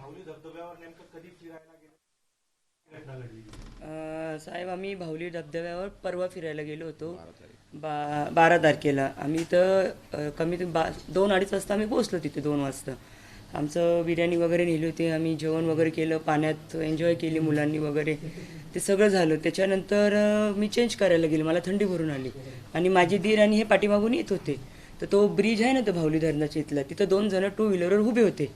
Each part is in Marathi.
भावली धबधब्यावर नेमकं कधी फिरायला गेलो, घटना घडली? साहेब आम्ही भावली धबधब्यावर परवा फिरायला गेलो होतो 12 तारखेला. आम्ही तर कमीत 2-2:30 वाजता आम्ही पोहोचलो तिथे. 2 वाजता आमचं बिर्याणी वगैरे नेली होती. आम्ही जेवण वगैरे केलं, पाण्यात एन्जॉय केली मुलांनी वगैरे, ते सगळं झालं. त्याच्यानंतर मी चेंज करायला गेले, मला थंडी भरून आली आणि माझी दीर आणि हे पाठीमागून येत होते. तर तो ब्रिज आहे ना तो भावली धरणाच्या इथला, तिथं 2 जण 2 व्हीलरवर उभे होते.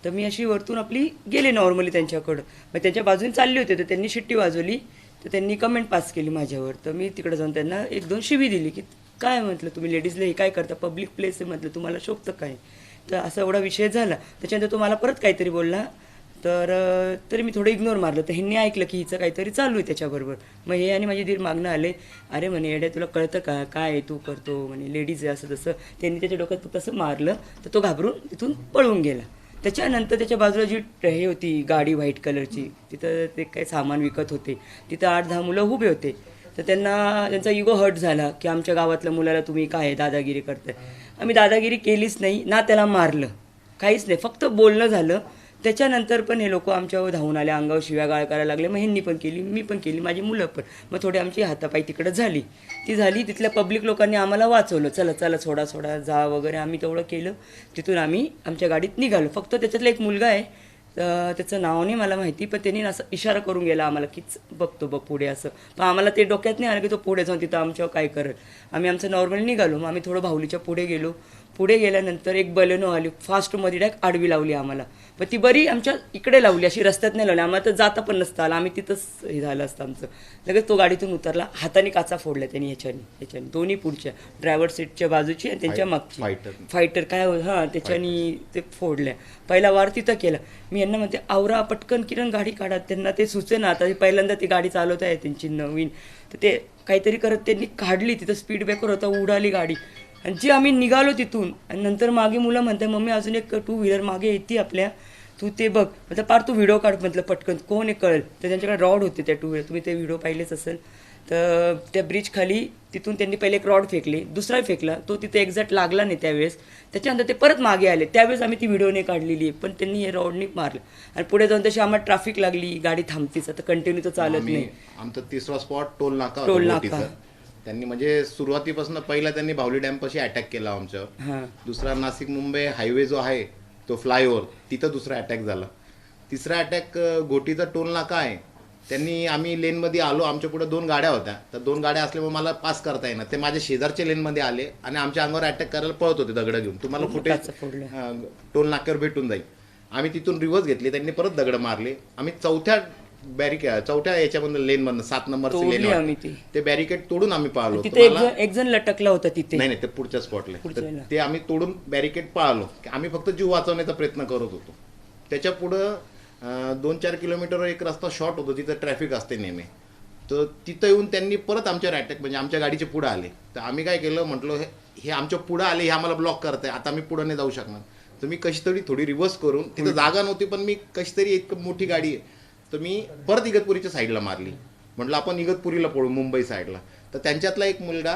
तर मी अशी वरतून आपली गेले नॉर्मली त्यांच्याकडं, मग त्यांच्या बाजूने चालले होते. तर त्यांनी शिट्टी वाजवली, तर त्यांनी कमेंट पास केली माझ्यावर. तर मी तिकडे जाऊन त्यांना 1-2 शिवी दिली की काय म्हटलं तुम्ही लेडीजला हे काय करता, पब्लिक प्लेस आहे म्हटलं, तुम्हाला शोभतं काय. तर असा एवढा विषय झाला. त्याच्यानंतर तो मला परत काहीतरी बोलला, तर तरी मी थोडं इग्नोर मारलं. तर ह्यांनी ऐकलं की हिचं काहीतरी चालू आहे त्याच्याबरोबर. मग हे आणि माझी दीर मागणं आले, अरे म्हणे येड्या तुला कळतं का काय तू करतो म्हणे, लेडीज आहे असं तसं. त्यांनी त्याच्या डोक्यात फक्त असं मारलं, तर तो घाबरून तिथून पळून गेला. त्याच्यानंतर त्याच्या बाजूला जी हे होती गाडी व्हाईट कलरची, तिथं ते काही सामान विकत होते, तिथं 8-10 मुलं उभे होते. तर त्यांचा इगो हर्ट झाला की आमच्या गावातल्या मुलाला तुम्ही काय दादागिरी करताय. आम्ही दादागिरी केलीच नाही ना, त्याला मारलं काहीच नाही, फक्त बोलणं झालं. त्याच्यानंतर पण हे लोक आमच्यावर धावून आले, अंगावर शिव्या गाळ करायला लागले. मग ह्यांनी पण केली, मी पण केली, माझी मुलं पण. मग थोडी आमची हातापाई तिकडं झाली. ती झाली, तिथल्या पब्लिक लोकांनी आम्हाला वाचवलं, चला चला सोडा सोडा जा वगैरे. आम्ही तेवढं केलं. तिथून आम्ही आमच्या गाडीत निघालो. फक्त त्याच्यातला एक मुलगा आहे, त्याचं नाव नाही मला माहिती, पण त्यांनी असं इशारा करून गेला आम्हाला की बघतो बघ पुढे असं. पण आम्हाला ते डोक्यात नाही आलं की तो पुढे जाऊन तिथं आमच्यावर काय करेल. आम्ही आमचं नॉर्मली निघालो. मग आम्ही थोडं भावलीच्या पुढे गेलो. पुढे गेल्यानंतर एक बलेनो आली, फास्टमध्ये डायरेक्ट आडवी लावली आम्हाला. पण ती बरी आमच्या इकडे लावली, अशी रस्त्यात नाही लावली. आम्हाला तर जाता पण नसतं आलं, आम्ही तिथंच हे झालं असतं आमचं. लगेच तो गाडीतून उतरला, हाताने काचा फोडल्या त्यांनी ह्याच्याने दोन्ही पुढच्या, ड्रायव्हर सीटच्या बाजूची आणि त्यांच्या मागची फायटर काय हां त्याच्यानी ते फोडल्या. पहिला वार तिथं केला. मी यांना म्हणते आवरा पटकन किरण गाडी काढा. त्यांना ते सुचे ना, आता पहिल्यांदा ती गाडी चालवत आहे त्यांची नवीन. तर ते काहीतरी करत त्यांनी काढली, तिथं स्पीड ब्रेकर होता, उडाली गाडी. आणि जी आम्ही निघालो तिथून, आणि नंतर मागे मुलं म्हणतात मम्मी अजून एक 2 व्हीलर मागे येते आपल्या, तू ते बघ. म्हटलं पार तू व्हिडिओ काढ म्हटलं पटकन, कोण हे कळेल. तर त्यांच्याकडे रॉड होते त्या 2 व्हीलर, तुम्ही ते व्हिडिओ पाहिलेच असेल. तर त्या ब्रिज खाली तिथून त्यांनी पहिले एक रॉड फेकले, दुसरा फेकला, तो तिथे एक्झॅक्ट लागला नाही त्यावेळेस. त्याच्यानंतर ते परत मागे आले, त्यावेळेस आम्ही ती व्हिडिओने काढलेली आहे. पण त्यांनी हे रॉडनी मारलं आणि पुढे जाऊन तशी आम्हाला ट्रॅफिक लागली, गाडी थांबतीच, आता कंटिन्यू तर चालत नाही. आमचा 3रा स्पॉट टोल नाका. त्यांनी म्हणजे सुरुवातीपासून पहिला त्यांनी भावली डॅम पाशी अटॅक केला आमच्यावर. दुसरा नाशिक मुंबई हायवे जो आहे तो फ्लायओव्हर, तिथं दुसरा अटॅक झाला. तिसरा अटॅक घोटीचा टोल नाका आहे, त्यांनी आम्ही लेनमध्ये आलो, आमच्या पुढे 2 गाड्या होत्या. तर 2 गाड्या असल्यामुळे मला पास करता येणार. ते माझ्या शेजारच्या लेनमध्ये आले आणि आमच्या अंगावर अटॅक करायला पळत होते दगड घेऊन. तुम्हाला फुटेज टोल नाक्यावर भेटून जाईल. आम्ही तिथून रिव्हर्स घेतली, त्यांनी परत दगड मारले. आम्ही चौथ्या याच्यामधून लेनमधून 7 नंबरची लेन, ते बॅरिकेड तोडून आम्ही पळालो. एक जण लटकला होता तिथे, नाही ते पुढच्या स्पॉटला, ते आम्ही तोडून बॅरिकेड पळालो. आम्ही फक्त जीव वाचवण्याचा प्रयत्न करत होतो. त्याच्या पुढं 2-4 किलोमीटरवर एक रस्ता शॉर्ट होतो, तिथं ट्रॅफिक असते नेहमी. तर तिथं येऊन त्यांनी परत आमच्यावर अटॅक, म्हणजे आमच्या गाडीचे पुढे आले. तर आम्ही काय केलं, म्हटलं हे आमच्या पुढे आले, हे आम्हाला ब्लॉक करताय, आता आम्ही पुढे नाही जाऊ शकणार. तर मी कशी तरी थोडी रिव्हर्स करून, तिथं जागा नव्हती पण मी कशी तरी, एक मोठी गाडी आहे, तर मी परत इगतपुरीच्या साईडला मारली. म्हटलं आपण इगतपुरीला पळू, मुंबई साईडला. तर त्यांच्यातला एक मुलगा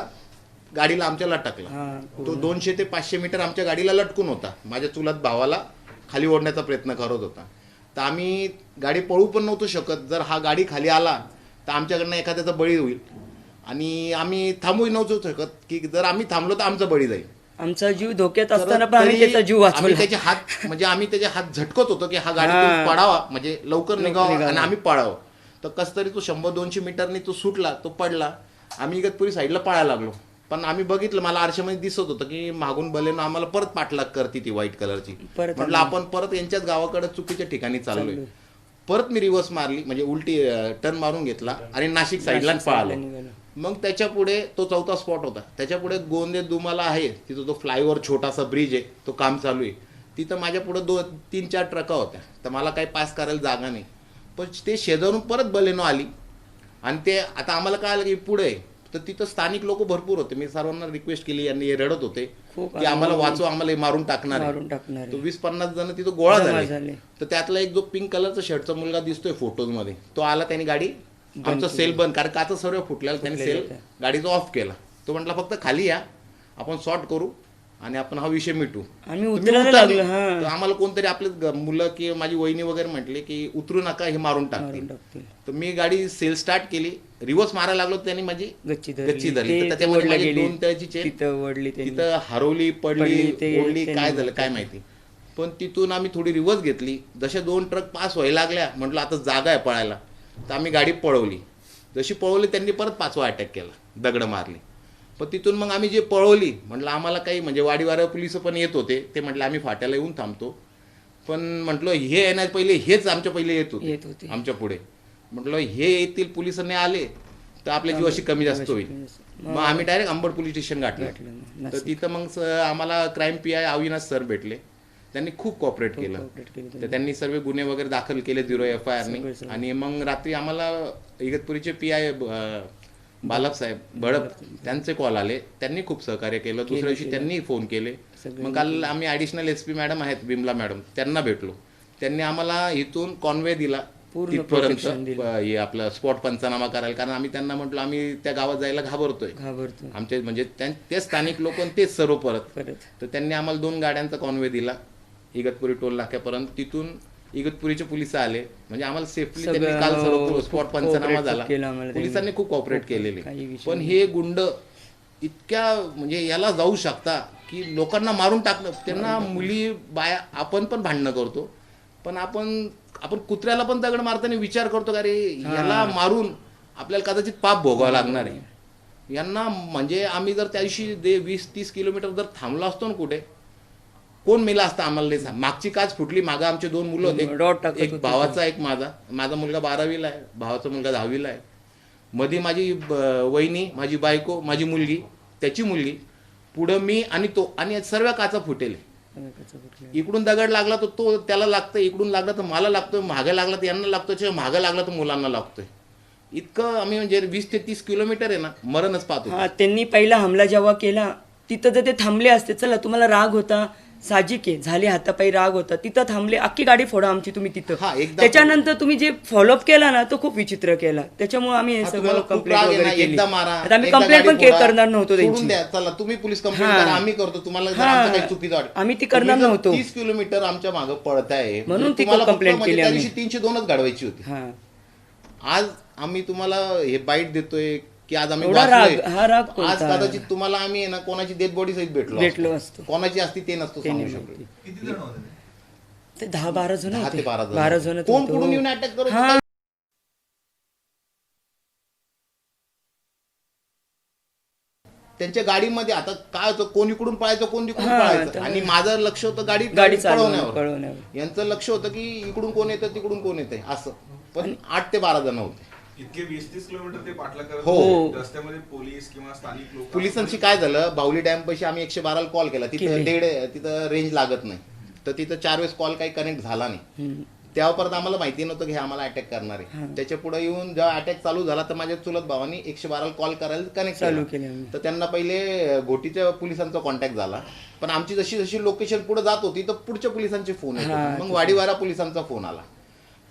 गाडीला आमच्या लटकला. तो 200 ते 500 मीटर आमच्या गाडीला लटकून होता. माझ्या चुलत भावाला खाली ओढण्याचा प्रयत्न करत होता. तर आम्ही गाडी पळू पण नव्हतो शकत. जर हा गाडी खाली आला तर आमच्याकडनं एखाद्याचा बळी होईल, आणि आम्ही थांबूही नव्हतो शकत की जर आम्ही थांबलो तर आमचा बळी जाईल. आमचा जीव धोक्यात असताना पण आम्ही त्याचा जीव वाचवला. त्याचे हात, म्हणजे आम्ही त्याचे हात झटकत होतो की हा गाडीतून पडावा, म्हणजे लवकर निघावा आणि आम्ही पळावं. तर कस तरी तो 100-200 मीटरनी तो सुटला, तो पडला. आम्ही इगतपुरी साईडला पळायला लागलो. पण आम्ही बघितलं, मला आरशामध्ये दिसत होतं की मागून बलेनो आम्हाला परत पाठलाग करते ती व्हाईट कलरची. म्हटलं आपण परत यांच्याच गावाकडे चुकीच्या ठिकाणी चाललोय. परत मी रिव्हर्स मारली, म्हणजे उलटी टर्न मारून घेतला आणि नाशिक साईडला पळालो. मग त्याच्या पुढे तो 4था स्पॉट होता. त्याच्या पुढे गोंदे दुमाला आहे, तिथं तो फ्लायओव्हर छोटासा ब्रिज आहे, तो काम चालू आहे. तिथं माझ्या पुढे 2-3-4 ट्रका होत्या. तर मला काही पास करायला जागा नाही. पण ते शेजारून परत बलेनो आली आणि ते आता आम्हाला कळालं की पुढे आहे. तर तिथं स्थानिक लोक भरपूर होते. मी सर्वांना रिक्वेस्ट केली, यांनी रडत होते की आम्हाला वाचवा, आम्हाला मारून टाकणार आहे. तो 20-50 जण तिथं गोळा झाले. तर त्यातला एक जो पिंक कलरचा शर्टचा मुलगा दिसतोय फोटोजमध्ये, तो आला, त्याने गाडी आमचं सेल बंद, कारण काचा सर्व फुटलेला, त्याने सेल गाडीचा ऑफ केला. तो म्हटला फक्त खाली या, आपण सॉर्ट करू, आणि आपण हा विषय मिटू. आम्ही तर मी उतरायला उतरलो. लागलो, हा. तर आम्हाला कोणतरी आपले मुलं किंवा माझी वहिनी वगैरे म्हटले की उतरू नका, हे मारून टाकतील. टाकतील. तर मी गाडी सेल स्टार्ट केली, रिव्हर्स मारायला लागलो, त्यांनी माझी गच्ची गच्ची धरली. ते तर त्याच्यामध्ये ओढला माझी गेली. 2 तळ्याची चेन तिथं ओढली त्यांनी. तिथं हरवली, पडली, ते ओढली, त्यांनी काय झालं काय माहिती. पण तिथून आम्ही थोडी रिव्हर्स घेतली. जसे 2 ट्रक पास व्हायला लागल्या, म्हटलं आता जागा आहे पळायला. तर आम्ही गाडी पळवली. जशी पळवली त्यांनी परत 5वा अटॅक केला, दगड मारली. पण तिथून मग आम्ही जे पळवली, म्हटलं आम्हाला काही म्हणजे वाडीवारा पोलिस पण येत होते. ते म्हटलं आम्ही फाट्याला येऊन थांबतो. पण म्हटलं हे येण्यात पहिले हेच आमच्या पहिले येत होते आमच्या पुढे. म्हटलं हे येतील पोलिसांनी आले तर आपल्या जीवाशी कमी जास्त होईल. मग आम्ही डायरेक्ट अंबड पोलीस स्टेशन गाठलं. तर तिथं मग आम्हाला क्राईम PI अविनाश सर भेटले. त्यांनी खूप कॉपरेट केलं. तर त्यांनी सर्व गुन्हे वगैरे दाखल केले 0 FIR. आणि मग रात्री आम्हाला इगतपुरीचे PI बालक साहेब भडप त्यांचे कॉल आले. त्यांनी खूप सहकार्य केलं. दुसऱ्या दिवशी त्यांनी फोन केले. मग काल आम्ही ॲडिशनल SP मॅडम आहेत बिमला मॅडम, त्यांना भेटलो. त्यांनी आम्हाला इथून कॉन्वे दिला तिथपर्यंत, हे आपलं स्पॉट पंचनामा करायला. कारण आम्ही त्यांना म्हटलं आम्ही त्या गावात जायला घाबरतोय. आमचे म्हणजे ते स्थानिक लोक तेच सर्व परत. तर त्यांनी आम्हाला 2 गाड्यांचा कॉन्वे दिला इगतपुरी टोल नाक्यापर्यंत. तिथून इगतपुरीचे पोलिस आले. म्हणजे आम्हाला सेफली त्यांनी काल सर्व स्पॉट पंचनामा झाला. पोलिसांनी खूप कॉपरेट केलेले. पण हे गुंड इतक्या म्हणजे याला जाऊ शकता की लोकांना मारून टाकणं. त्यांना मुली बाया आपण पण भांडणं करतो, पण आपण कुत्र्याला पण दगड मारताना विचार करतो का रे याला मारून आपल्याला कदाचित पाप भोगावं लागणार आहे. यांना म्हणजे आम्ही जर त्या दिवशी 20-30 किलोमीटर जर थांबलो असतो ना कुठे, कोण मेला असता आम्हाला नाही सांग. मागची काच फुटली. मागं आमचे 2 मुलं होते, एक भावाचा एक माझा मुलगा 12वीला आहे, भावाचा मुलगा 10वीला आहे. मध्ये माझी वहिनी, माझी बायको, माझी मुलगी, त्याची मुलगी, पुढं मी आणि तो, आणि सर्व काचा फुटेल. इकडून दगड लागला तर तो त्याला लागतं, इकडून लागला तर मला लागतोय, मागं लागला तर यांना लागतोय, मागं लागला तर मुलांना लागतोय. इतकं आम्ही म्हणजे 20 ते 30 किलोमीटर आहे ना, मरणच पाहतो. त्यांनी पहिला हमला जेव्हा केला तिथं तर ते थांबले असते. चला तुम्हाला राग होता, साहजिक आहे, झाले हातापायी राग होता, तिथं थांबले. अख्खी गाडी फोडा आमची तुम्ही तिथं. त्याच्यानंतर तुम्ही जे फॉलोअप केला ना तो खूप विचित्र केला. त्याच्यामुळे आम्ही हे सगळं कंप्लेंट वगैरे केली. आम्ही कंप्लेंट पण करणार नव्हतो त्यांची. चला तुम्ही पोलीस कंप्लेंट करा, आम्ही करतो. तुम्हाला जर आमचं काही चुकीचं वाटतं आम्ही ती करणार नव्हतो. 30 किलोमीटर आमच्या मागं पळताय म्हणून ती तुम्हाला कंप्लेंट केली. त्या दिवशी 302च गाडवायची होती. आज आम्ही तुम्हाला हे बाईट देतोय की आज आम्ही आज कदाचित तुम्हाला आम्ही ना कोणाची डेड बॉडी सहित भेटलो असतो. कोणाची असती ते नसतो सांगू शकतो. किती जण होते ते? 10-12 जण 10 ते 12 12 जण. कोण कुठून येऊन अटॅक करत त्यांच्या गाडीमध्ये. आता काय होतं, कोण इकडून पळायचं, कोण इकडून पळायचं. आणि माझं लक्ष होतं गाडी पळवण्यावर. यांचं लक्ष होतं की इकडून कोण येतं तिकडून कोण येतंय असं. पण 8 ते 12 जण होते. इतके 20-30 किलोमीटर ते पाठला करत. हो. रस्त्यामध्ये पोलीस किंवा स्थानिक लोक. पोलिसांशी काय झालं, बावली डॅम पैसे आम्ही 112ला कॉल केला. तिथं रेंज लागत नाही. तर तिथं 4 वेळेस कॉल काही कनेक्ट झाला नाही. तेव्हा परत आम्हाला माहिती नव्हतं की हे आम्हाला अटॅक करणार आहे. त्याच्या पुढे येऊन जेव्हा अटॅक चालू झाला तर माझ्या चुलत भावानी 112ला कॉल करायला कनेक्ट चालू केले. तर त्यांना पहिले घोटीच्या पोलिसांचा कॉन्टॅक्ट झाला. पण आमची जशी जशी लोकेशन पुढे जात होती तर पुढच्या पोलिसांचे फोन येत होते. मग वाडीवारा पोलिसांचा फोन आला.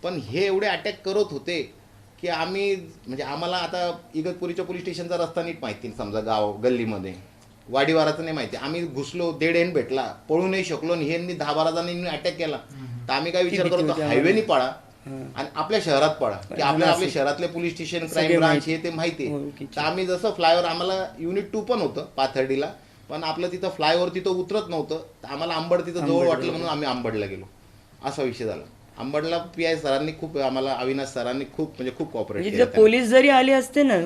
पण हे एवढे अटॅक करत होते की आम्ही म्हणजे आम्हाला आता इगतपुरीच्या पोलीस स्टेशनचा रस्ता नीट माहिती, समजा गाव गल्लीमध्ये वाडीवाराचं नाही माहिती. आम्ही घुसलो, डेड एंड भेटला, पळू नाही शकलो. आणि हे 10-12 जणांनी अटॅक केला. तर आम्ही काय विचार करतो, हायवेनी पळा आणि आपल्या शहरात पळा, की आपल्या शहरातले पोलीस स्टेशन, क्राईम ब्रांच हे ते माहिती आहे. तर आम्ही जसं फ्लायओव्हर, आम्हाला युनिट 2 पण होतं पाथर्डीला, पण आपलं तिथं फ्लायओव्हर तिथं उतरत नव्हतं. तर आम्हाला अंबड तिथं जवळ वाटलं म्हणून आम्ही अंबडला गेलो. असा विषय झाला. अंबडला PI सरांनी खूप आम्हाला, अविनाश सरांनी खूप म्हणजे खूप कॉपरेट केलं. पोलीस जरी आले असते ना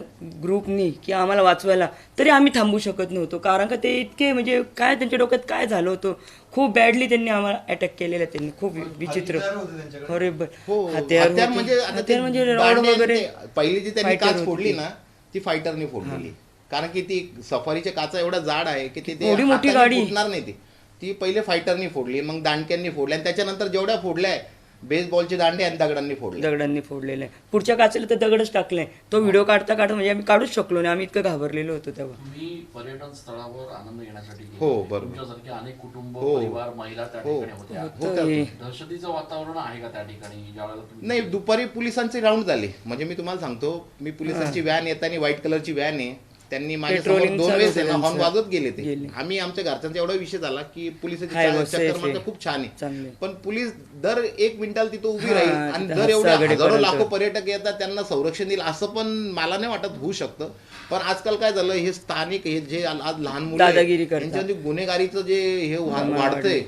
ग्रुपनी की आम्हाला वाचवायला, तरी आम्ही थांबू शकत नव्हतो. कारण का ते इतके म्हणजे काय त्यांच्या डोक्यात काय झालं होतं, खूप बॅडली त्यांनी आम्हाला अटॅक केलेला. त्यांनी खूप विचित्र हत्यार म्हणजे रॉड वगैरे. पहिली जी त्यांनी काच फोडली ना ती फायटरने फोडलेली. कारण की ती सफारीच्या काचा एवढा जाड आहे की ते मोठी गाडी फुटणार नाही. ती पहिले फायटरनी फोडली, मग दांडक्यांनी फोडली, आणि त्याच्यानंतर जेवढ्या फोडल्या बेसबॉलचे दांडे आणि दगडांनी फोडलेले. पुढच्या काचेला तर दगडच टाकले. तो व्हिडिओ काढता म्हणजे आम्ही काढूच शकलो नाही. आम्ही इतकं घाबरलेलो होतो तेव्हा. तुम्ही पर्यटन स्थळावर आनंद घेण्यासाठी गेले. हो बरोबर. तुमच्यासारखे अनेक कुटुंब, परिवार, महिला त्या ठिकाणी होत्या. दहशतीचं वातावरण आहे का त्या ठिकाणी ज्यावेळेला? नाही, दुपारी पोलिसांचे राऊंड झाले. म्हणजे मी तुम्हाला सांगतो, मी पोलिसांची व्हॅन येताना, व्हाईट कलरची व्हॅन आहे, त्यांनी माझ्यासमोर Petrolling 2 वेळेस चालू हॉर्न होतं वाजवत गेले ते गेले. आम्ही आमच्या घरच्यांचा एवढा विषय झाला की पोलिसाची हाय, बस, चक्कर safe मारणं आहे. खूप छान आहे चांगले. पण पोलीस दर 1 मिनिटाला तिथं उभी हा, राहील आणि तिथं दर एवढे हसागडीपर्यंत. हजारो लाखो पर्यटक येतात त्यांना संरक्षण देईल असं पण मला नाही वाटत होऊ शकतं पण आजकाल काय झालं हे स्थानिक हे जे आज लहान मुलं आहेत, दादागिरी करतात. यांच्यामध्ये गुन्हेगारीचं जे हे वाढतंय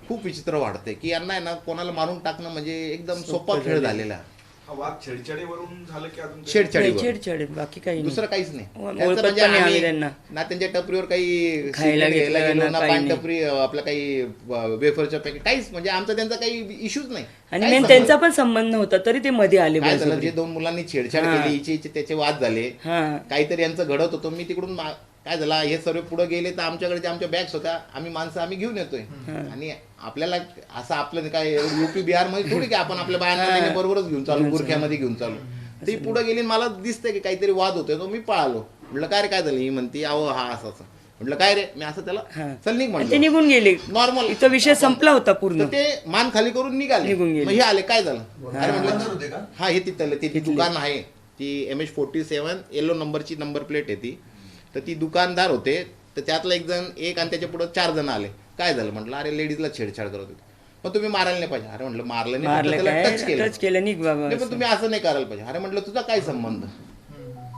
खूप विचित्र वाढतंय की यांना आहे ना कोणाला मारून टाकणं म्हणजे एकदम सोपा खेळ झालेला आहे. हा वाद छेडछाडीवरून झालं की अजून काही? छेडछाडीवर छेडछाड बाकी काही नाही. दुसरं काहीच नाही ओळखत त्यांचं म्हणजे पण नाही आम्ही आम्ही त्यांना. ना त्यांच्या टपरीवर काही खायला सिगरेट घ्यायला घेतलं गेलो ना, ना काही पान नाही. टपरी आपलं काही वेफरच्या पॅकेट काहीच म्हणजे आमचा त्यांचा काही इश्यूच नाही आणि काहीच मेन संबंध त्यांचा पण संबंध नव्हता तरी ते मध्ये आले काय झालं बळजबरी. जे 2 मुलांनी छेडछाड हा. केली इचे त्याचे वाद झाले हा काहीतरी यांचं घडत होतं मी तिकडून काय झालं हे सर्व पुढे गेले तर आमच्याकडे जे आमच्या बॅग्स होत्या आम्ही माणसं आम्ही घेऊन येतोय आणि आपल्याला असं आपलं काय युपी बिहार मध्ये थोडी की आपण आपल्या बायांना बरोबरच घेऊन चालू गुरख्यामध्ये घेऊन चालू ती पुढे गेली आणि मला दिसतंय की काहीतरी वाद होतोय तो मी पळालो म्हटलं काय रे काय झालं ही म्हणती अहो हा असं असं म्हटलं काय रे मी असं त्याला चल निघ आणि ते म्हटलं निघून गेले नॉर्मल इथं विषय संपला होता पूर्ण तर ते मान खाली करून निघाले निघून गेले. मग हे आले काय झालं अरे बंदर म्हटलं होते का? हा हे तिथलं ती दुकान आहे ती MH47 येलो नंबरची नंबर प्लेट आहे ती तर ती दुकानदार होते तर त्यातला एक आणि त्याच्या पुढे 4 जण आले काय झालं म्हटलं अरे लेडीजला छेडछाड करत होते पण तुम्ही मारायला नाही पाहिजे अरे म्हटलं मारलं नाही मारलं म्हटलं, त्याला काय टच केलं टच केलं निघ बाबा नाही, पण तुम्ही असं नाही करायला पाहिजे अरे म्हटलं तुझा काय संबंध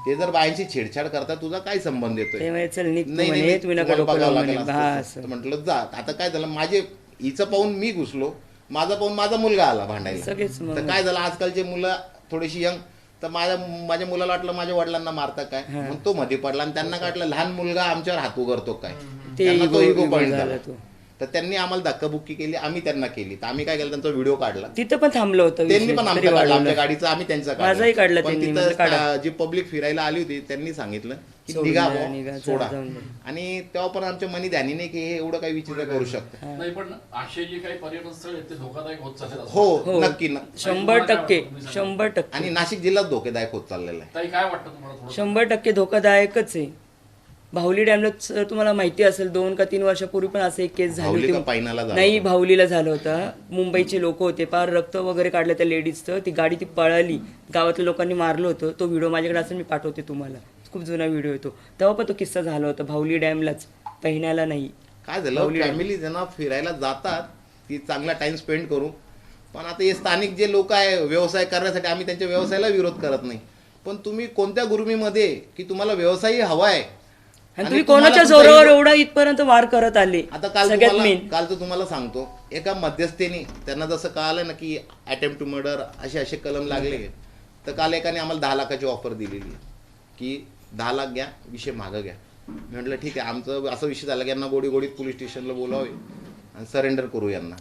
ते जर बायांची छेडछाड करता तुझा काय संबंध येतोय ते म्हणे, चल निघ तू नाही म्हणे नाही तुम्ही नका तुम्हाला डोकं बघावं लावू लागेल म्हणे. असं हा तसं. असं तर म्हटलं जा आता काय झालं माझे हिचं पाहून मी घुसलो माझा पाहून माझा मुलगा आला भांडायला सगळेच मग. तर काय झालं आजकालचे मुलं थोडीशी यंग तर माझ्या मुलाला वाटलं माझ्या वडिलांना मारता काय मग तो मध्ये पडला आणि त्यांना वाटलं लहान मुलगा आमच्यावर हात उघडतो काय ते त्यांना तो ego- इगो ego पॉईंट झाला झाला तो. तर त्यांनी आम्हाला धक्काबुक्की केली आम्ही त्यांना केली तर आम्ही काय केलं त्यांचा व्हिडिओ काढला तिथं पण थांबलं होतं त्यांनी विषय, पण तरी आमचा काढला वाढवलं. आमच्या गाडीचा आम्ही त्यांचा माझाही काढला पण त्यांनी, म्हणजे काढा. तिथं जी पब्लिक फिरायला आली होती त्यांनी सांगितलं की सोडून निघा द्या, बुवा, निघा, सोडा जाऊन द्या. आणि तेव्हा पण आमच्या मनी ध्यानी नाही की हे एवढं काही विचित्र करू शकतं नाही पण असे जे काही पर्यटन स्थळ आहेत ते धोकादायक होत चालले हो हो. नक्की 100% आणि नाशिक जिल्हाच धोकेदायक होत चाललेला आहे ताई काय वाटतं तुम्हाला थोडं 100% धोकादायकच आहे भावली डॅमला जर तुम्हाला माहिती असेल 2 का 3 वर्षापूर्वी पण असं एक केस झाली भावली का होती पायनाला झाला नाही होता? भावलीला झालं होतं मुंबईचे लोक होते फार रक्त वगैरे काढलं त्या लेडीजचं ती गाडी ती पळाली गावातल्या लोकांनी मारलं होतं तो व्हिडिओ माझ्याकडे असेल मी पाठवते तुम्हाला खूप जुना व्हिडिओ येतो तेव्हा पण तो किस्सा झाला होता भावली डॅमलाच पहिण्याला नाही काय झालं फॅमिली ज्यांना फिरायला जातात ती चांगला टाइम स्पेंड करू पण आता हे स्थानिक जे लोक आहे व्यवसाय करण्यासाठी आम्ही त्यांच्या व्यवसायाला विरोध करत नाही पण तुम्ही कोणत्या गुरुमीमध्ये की तुम्हाला व्यवसाय हवा आहे आणि आणि तुम्ही तुम्हाला कोणाच्या तुमचा जोरावर ego- एवढा इथपर्यंत वार करत आले आता काल सगळ्यात तुम्हाला मेन कालचं तुम्हाला सांगतो एका मध्यस्थीने त्यांना जसं कळालं ना की अटेम्प्ट टू मर्डर असे कलम लागले तर काल एकाने आम्हाला 10 लाखाची ऑफर दिलेली आहे की 10 लाख घ्या विषय मागं घ्या मी म्हटलं ठीक आहे आमचं असा विषय झाला की यांना गोडी गोडीत पोलीस स्टेशनला बोलावे आणि सरेंडर करू यांना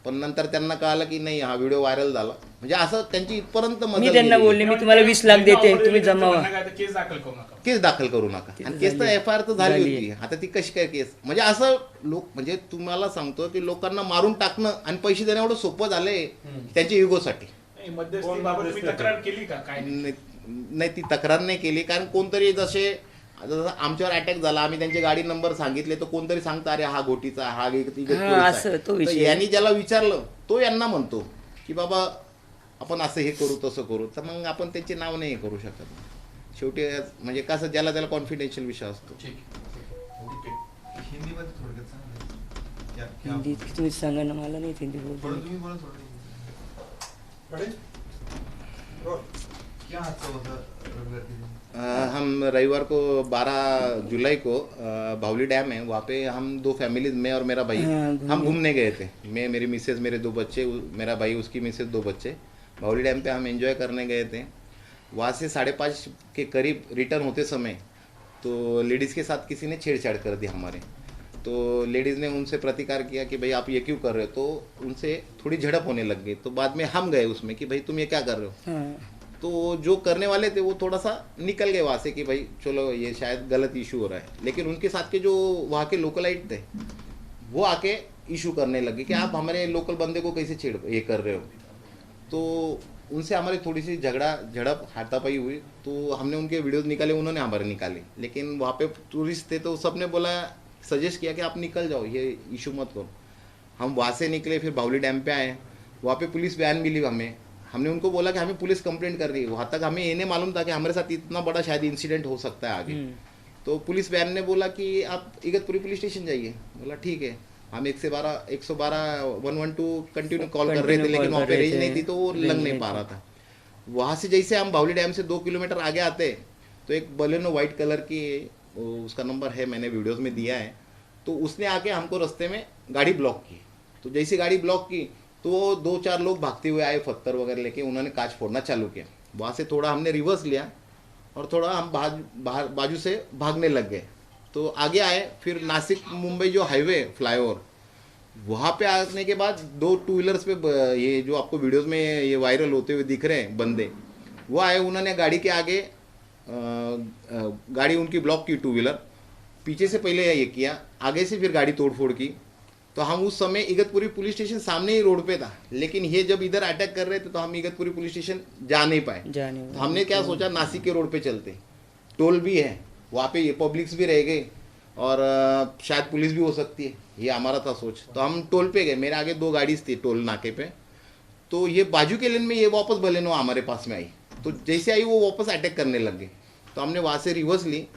पण नंतर त्यांना कळालं की नाही हा व्हिडिओ व्हायरल झाला म्हणजे असं त्यांची इथपर्यंत मी मदत त्यांना बोलले मी तुम्हाला 20 लाख देते तुम्ही जमावा केस दाखल करू नका केस दाखल करू नका आणि केस तर FIR तर झाली होती आता ती कशी काय केस म्हणजे असं लोक म्हणजे तुम्हाला सांगतो की लोकांना मारून टाकणं आणि पैसे देणं एवढं सोपं झालंय त्यांच्या युगोसाठी नाही, मध्यस्थीबाबत तुम्ही तक्रार केली का काय नाही ती तक्रार नाही केली कारण कोणतरी जसं आमच्यावर अटॅक झाला आम्ही त्यांचे गाडी नंबर सांगितले तर कोणतरी सांगतं अरे हा घोटीचा हा इगतपुरीचा हा, आहे. असं तो तर विषय. यांनी ज्याला विचारलं तो यांना म्हणतो की बाबा आपण असं हे करू तसं करू तर मग आपण त्यांचे नाव नाही हे करू शकत शेवटी म्हणजे कसं ज्याला त्याला कॉन्फिडेन्शियल विषय असतो ठीक हिंदीमध्ये थोडक्यात सांगा हिंदी तुम्ही सांगा ना मला नाही हिंदी बोलतो तुम्ही बोला थोडं क्या हादसा होता रविवार के दिन हम रविवार को 12 जुलाई को भावली डैम है वहाँ पे हम 2 फैमिलीज मैं और मेरा भाई हाँ, हम घूमने गए थे मैं मेरी मिसेज मेरे 2 बच्चे मेरा भाई उसकी मिसेज 2 बच्चे भावली डैम पे हम एंजॉय करने गए थे वहाँ से 5:30 के करीब रिटर्न होते समय तो लेडीज़ के साथ किसी ने छेड़छाड़ कर दी हमारे तो लेडीज़ ने उनसे प्रतिकार किया कि भाई आप ये क्यों कर रहे हो तो उनसे थोड़ी झड़प होने लग गई तो बाद में हम गए उसमें कि भाई तुम ये क्या कर रहे हो हाँ तो जो करने वाले थे वो थोड़ा सा निकल गए वहाँ से कि भाई चलो ये शायद गलत इशू हो रहा है लेकिन उनके साथ के जो वहाँ के लोकलाइट थे वो आके इशू करने लगे कि आप हमारे लोकल बंदे को कैसे छेड़ ये कर रहे हो तो उनसे हमारी थोड़ी सी झड़प हाथापाई हुई तो हमने उनके वीडियोस निकाले उन्होंने हमारे निकाले लेकिन वहाँ पे टूरिस्ट थे तो सबने बोला सजेस्ट किया कि आप निकल जाओ ये इशू मत करो हम वहाँ से निकले फिर भावली डैम पे आए वहाँ पे पुलिस वैन मिली हमें हमने उनको बोला कि हमें पुलिस कंप्लेंट कर रही है वहाँ तक हमें ये नहीं मालूम था कि हमारे साथ इतना बड़ा शायद इंसिडेंट हो सकता है आगे तो पुलिस वैन ने बोला कि आप इगतपुरी पुलिस स्टेशन जाइए। बोला ठीक है। हम 112 112 कंटिन्यू कॉल कर रहे थे, लेकिन वहाँ पे रेंज नहीं थी तो वो लग नहीं पा रहा था। वहाँ से जैसे हम बावली डैम से 2 किलोमीटर आगे आते तो एक बलेनो वाइट कलर की, उसका नंबर है मैंने वीडियोस में दिया है, तो उसने आके हमको रास्ते में गाड़ी ब्लॉक की। तो जैसे गाड़ी ब्लॉक की तो 2-4 लोग भागते हुए आए पत्थर वगैरह लेके, उन्होंने कांच फोड़ना चालू किया। वहाँ से थोड़ा हमने रिवर्स लिया और थोड़ा हम बाजू से भागने लग गए। तो आगे आए, फिर नासिक मुंबई जो हाईवे फ्लाईओवर, वहाँ पे आने के बाद 2 टू व्हीलर्स पे ये जो आपको वीडियोस में ये वायरल होते हुए दिख रहे हैं बंदे, वो आए, उन्होंने गाड़ी के आगे गाड़ी उनकी ब्लॉक की, टू व्हीलर पीछे से पहले ये किया, आगे से फिर गाड़ी तोड़फोड़ की। तो हम उस समय इगतपुरी पुलिस स्टेशन सामने ही रोड पे था, लेकिन ये जब इधर अटैक कर रहे थे तो हम इगतपुरी पुलिस स्टेशन जा नहीं पाए। तो हमने क्या सोचा, नासिक के रोड पे चलते, टोल भी है वहाँ पे, ये पब्लिक्स भी रह गए और शायद पुलिस भी हो सकती है, ये हमारा था सोच। तो हम टोल पे गए, मेरे आगे 2 गाड़ी थी टोल नाके पे, तो ये बाजू के लेन में ये वापस बलेनो हमारे पास में आई। तो जैसे आई वो वापस अटैक करने लग गए। तो हमने वहाँ से रिवर्स ली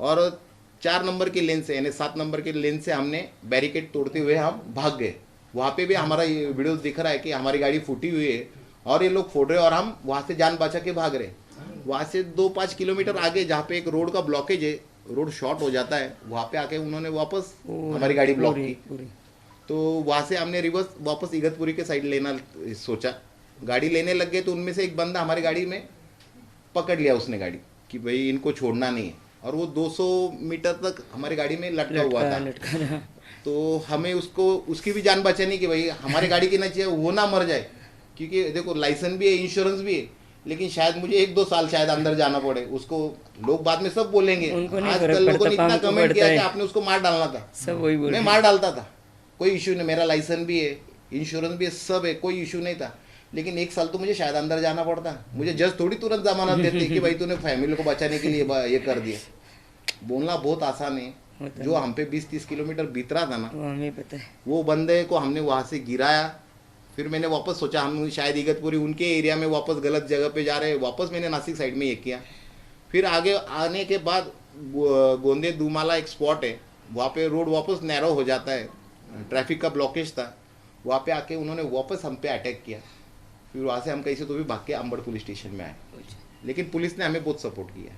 और 4 नंबर के लेन से, यानी 7 नंबर के लेन से हमने बैरिकेड तोड़ते हुए हम भाग गए। वहाँ पे भी हमारा ये वीडियो दिख रहा है कि हमारी गाड़ी फूटी हुई है और ये लोग फोड़ रहे हैं और हम वहाँ से जान बचा के भाग रहे। वहाँ से 2-5 किलोमीटर आगे जहाँ पे एक रोड का ब्लॉकेज है, रोड शॉर्ट हो जाता है, वहाँ पे आके उन्होंने वापस हमारी गाड़ी ब्लॉक की। तो वहाँ से हमने रिवर्स वापस इगतपुरी के साइड लेना सोचा। गाड़ी लेने लग गए तो उनमें से एक बंदा हमारी गाड़ी में पकड़ लिया उसने गाड़ी कि भाई इनको छोड़ना नहीं है, और वो 200 मीटर तक हमारी गाड़ी में लटका हुआ था। तो हमें उसको, उसकी भी जान बचानी कि भाई हमारी गाड़ी की ना चाहिए, वो ना मर जाए, क्योंकि देखो लाइसेंस भी है, इंश्योरेंस भी है, लेकिन शायद मुझे 1-2 साल शायद अंदर जाना पड़े। उसको लोग बाद में सब बोलेंगे, आजकल लोगों ने इतना कमेंट किया कि आपने उसको मार डालना था, सब वही बोल, मैं मार डालता था, कोई इश्यू नहीं, मेरा लाइसेंस भी है, इंश्योरेंस भी है, सब है, कोई इश्यू नहीं था। लेकिन 1 साल तो मुझे शायद अंदर जाना पड़ता, मुझे जज थोड़ी तुरंत जमानत देते कि भाई तूने फैमिली को बचाने के लिए ये कर दिया। बोलना बहुत आसान है, जो हम पे 20-30 किलोमीटर बीत रहा था ना, हमें पता है। वो बंदे को हमने वहाँ से गिराया। फिर मैंने वापस सोचा हम शायद इगतपुरी उनके एरिया में वापस गलत जगह पे जा रहे हैं, वापस मैंने नासिक साइड में ये किया। फिर आगे आने के बाद गोंदे दुमाला एक स्पॉट है, वहाँ पे रोड वापस नैरो हो जाता है, ट्रैफिक का ब्लॉकेज था, वहाँ पे आके उन्होंने वापस हम पे अटैक किया। फिर वहाँ से हम कैसे तो भी भाग के अंबड़ पुलिस स्टेशन में आए, लेकिन पुलिस ने हमें बहुत सपोर्ट किया।